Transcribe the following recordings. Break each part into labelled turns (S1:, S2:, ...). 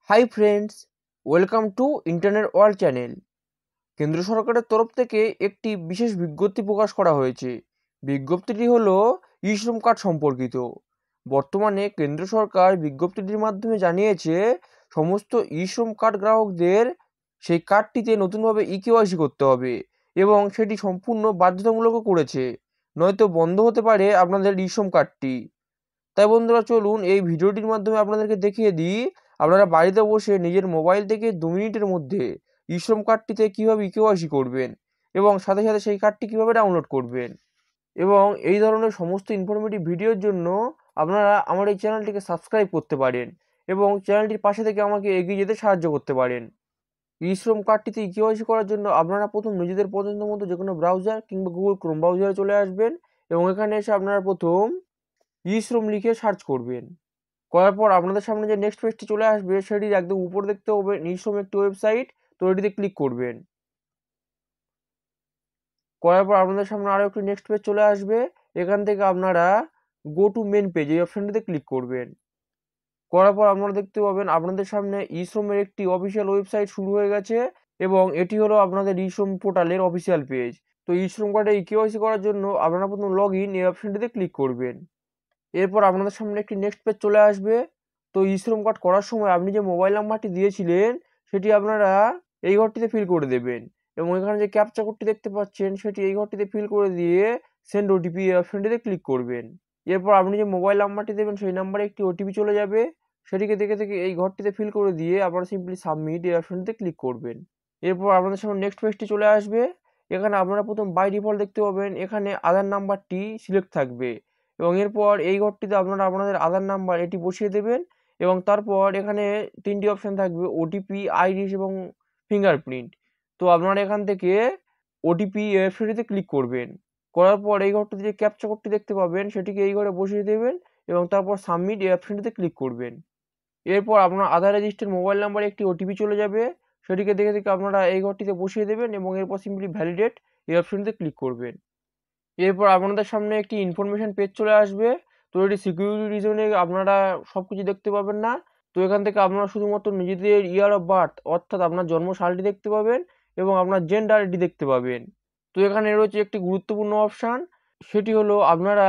S1: Hi friends, welcome to internet world channel. কেন্দ্র সরকারের তরফ থেকে একটি বিশেষ বিজ্ঞপ্তি প্রকাশ করা হয়েছে। বিজ্ঞপ্তিটি হলো ই শ্রম কার্ড সম্পর্কিত। বর্তমানে কেন্দ্র সরকার বিজ্ঞপ্তিটির মাধ্যমে জানিয়েছে সমস্ত ই শ্রম কার্ড গ্রাহকদের সেই কার্ডটিতে নতুনভাবে ইকেওয়াইসি করতে হবে এবং সেটি সম্পূর্ণ বাধ্যতামূলকও করেছে, নয়তো বন্ধ হতে পারে আপনাদের ই শ্রম কার্ডটি। তাই বন্ধুরা, চলুন এই ভিডিওটির মাধ্যমে আপনাদেরকে দেখিয়ে দিই আপনারা বাড়িতে বসে নিজের মোবাইল থেকে 2 মিনিটের মধ্যে ই শ্রম কার্ডটিতে কীভাবে ইকেওয়াইসি করবেন এবং সাথে সাথে সেই কার্ডটি কীভাবে ডাউনলোড করবেন। এবং এই ধরনের সমস্ত ইনফরমেটিভ ভিডিওর জন্য আপনারা আমার এই চ্যানেলটিকে সাবস্ক্রাইব করতে পারেন এবং চ্যানেলটির পাশে থেকে আমাকে এগিয়ে যেতে সাহায্য করতে পারেন। ই শ্রম কার্ডটিতে ইকেওয়াইসি করার জন্য আপনারা প্রথম নিজেদের পছন্দ মতো যে কোনো ব্রাউজার কিংবা গুগল ক্রোম ব্রাউজারে চলে আসবেন এবং এখানে এসে আপনারা প্রথম ই শ্রম লিখে সার্চ করবেন। করার পর আপনাদের সামনে যে নেক্সট পেজটি চলে আসবে সেটির একদম উপরে দেখতে হবে ই শ্রম একটি ওয়েবসাইট, তো এটিতে ক্লিক করবেন। করার পর আপনাদের সামনে আরও একটি নেক্সট পেজ চলে আসবে। এখান থেকে আপনারা গো টু মেন পেজ এই অপশানটিতে ক্লিক করবেন। করার পর আপনারা দেখতে পাবেন আপনাদের সামনে ই শ্রমের একটি অফিসিয়াল ওয়েবসাইট শুরু হয়ে গেছে এবং এটি হলো আপনাদের ই শ্রম পোর্টালের অফিসিয়াল পেজ। তো ই শ্রম কার্ডে কেওয়াইসি করার জন্য আপনারা প্রথম লগ ইন এই অপশানটিতে ক্লিক করবেন। এরপর আপনাদের সামনে একটি নেক্সট পেজ চলে আসবে। তো ই শ্রম কার্ড করার সময় আপনি যে মোবাইল নাম্বারটি দিয়েছিলেন সেটি আপনারা এই ঘরটিতে ফিল করে দেবেন এবং এখানে যে ক্যাপচা কোডটি দেখতে পাচ্ছেন সেটি এই ঘরটিতে ফিল করে দিয়ে সেন্ড ওটিপি এই অপশনটিতে ক্লিক করবেন। এরপর আপনি যে মোবাইল নাম্বারটি দেবেন সেই নাম্বারে একটি ওটিপি চলে যাবে, সেটিকে দেখে থেকে এই ঘরটিতে ফিল করে দিয়ে আপনারা সিম্পলি সাবমিট এই অপশনটিতে ক্লিক করবেন। এরপর আপনাদের সামনে নেক্সট পেজটি চলে আসবে। এখানে আপনারা প্রথম বাই ডিফল্ট দেখতে পাবেন এখানে আধার নাম্বারটি সিলেক্ট থাকবে এবং এরপর এই ঘরটিতে আপনারা আপনাদের আধার নাম্বার এটি বসিয়ে দেবেন এবং তারপর এখানে 3টি অপশন থাকবে ওটিপি, আইরিশ এবং ফিঙ্গারপ্রিন্ট। তো আপনারা এখান থেকে ওটিপি অপশনটিতে ক্লিক করবেন। করার পর এই ঘরটিতে যে ক্যাপচা কোডটি দেখতে পাবেন সেটিকে এই ঘরে বসিয়ে দেবেন এবং তারপর সাবমিট এই অপশনটিতে ক্লিক করবেন। এরপর আপনার আধার রেজিস্টার্ড মোবাইল নাম্বারে একটি ওটিপি চলে যাবে, সেটিকে দেখে থেকে আপনারা এই ঘরটিতে বসিয়ে দেবেন এবং এরপর সিম্পলি ভ্যালিডেট এই অপশনটিতে ক্লিক করবেন। এরপর আপনাদের সামনে একটি ইনফরমেশন পেজ চলে আসবে। তো এটি সিকিউরিটি রিজনে আপনারা সব কিছু দেখতে পাবেন না। তো এখান থেকে আপনারা শুধুমাত্র নিজেদের ইয়ার অফ বার্থ অর্থাৎ আপনার জন্ম সালটি দেখতে পাবেন এবং আপনার জেন্ডার এটি দেখতে পাবেন। তো এখানে রয়েছে একটি গুরুত্বপূর্ণ অপশান, সেটি হলো আপনারা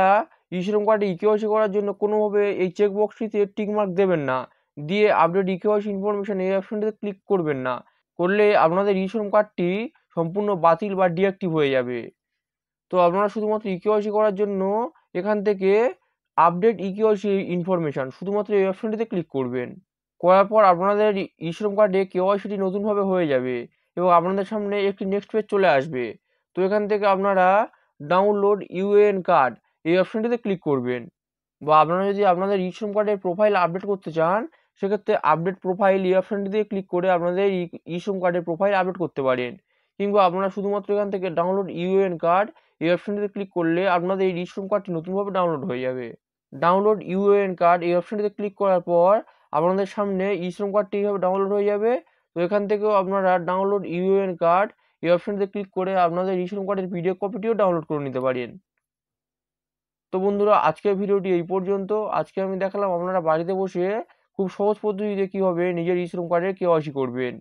S1: ই শ্রম কার্ডে ইকেওয়াইসি করার জন্য কোনোভাবে এই চেক বক্সটিতে টিক মার্ক দেবেন না, দিয়ে আপডেট ইকেওয়াইসি ইনফরমেশন এই অপশনটিতে ক্লিক করবেন না। করলে আপনাদের ই শ্রম কার্ডটি সম্পূর্ণ বাতিল বা ডিঅ্যাক্টিভ হয়ে যাবে। তো আপনারা শুধুমাত্র ইকেওয়াইসি করার জন্য এখান থেকে আপডেট ইকেওয়াইসি ইনফরমেশন শুধুমাত্র এই অপশনটিতে ক্লিক করবেন। করার পর আপনাদের ই শ্রম কার্ডে কেওয়াইসিটি নতুনভাবে হয়ে যাবে এবং আপনাদের সামনে একটি নেক্সট পেজ চলে আসবে। তো এখান থেকে আপনারা ডাউনলোড ইউএএন কার্ড এই অপশনটিতে ক্লিক করবেন, বা আপনারা যদি আপনাদের ই শ্রম কার্ডের প্রোফাইল আপডেট করতে চান সেক্ষেত্রে আপডেট প্রোফাইল এই অপশনটিতে ক্লিক করে আপনাদের ই শ্রম কার্ডের প্রোফাইল আপডেট করতে পারেন। কিংবা আপনারা শুধুমাত্র এখান থেকে ডাউনলোড ইউএএন কার্ড এই অপশনটিতে ক্লিক করলে আপনাদের এই ই শ্রম কার্ডটি নতুনভাবে ডাউনলোড হয়ে যাবে। ডাউনলোড ইউএএন কার্ড এই অপশনটিতে ক্লিক করার পর আপনাদের সামনে ই শ্রম কার্ডটি এইভাবে ডাউনলোড হয়ে যাবে। তো এখান থেকেও আপনারা ডাউনলোড ইউএএন কার্ড এই অপশনটিতে ক্লিক করে আপনাদের ই শ্রম কার্ডের পিডিএফ কপিটিও ডাউনলোড করে নিতে পারেন। তো বন্ধুরা, আজকের ভিডিওটি এই পর্যন্ত। আজকে আমি দেখালাম আপনারা বাড়িতে বসে খুব সহজ পদ্ধতিতে কীভাবে নিজের ই শ্রম কার্ডের কেওয়াইসি করবেন।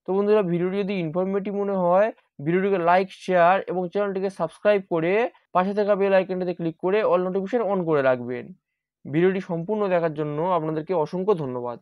S1: তো বন্ধুরা, ভিডিওটি যদি ইনফরমেটিভ মনে হয় ভিডিওটিকে লাইক, শেয়ার এবং চ্যানেলটিকে সাবস্ক্রাইব করে পাশে থাকা বেল আইকনটিতে ক্লিক করে অল নোটিফিকেশন অন করে রাখবেন। ভিডিওটি সম্পূর্ণ দেখার জন্য আপনাদেরকে অসংখ্য ধন্যবাদ।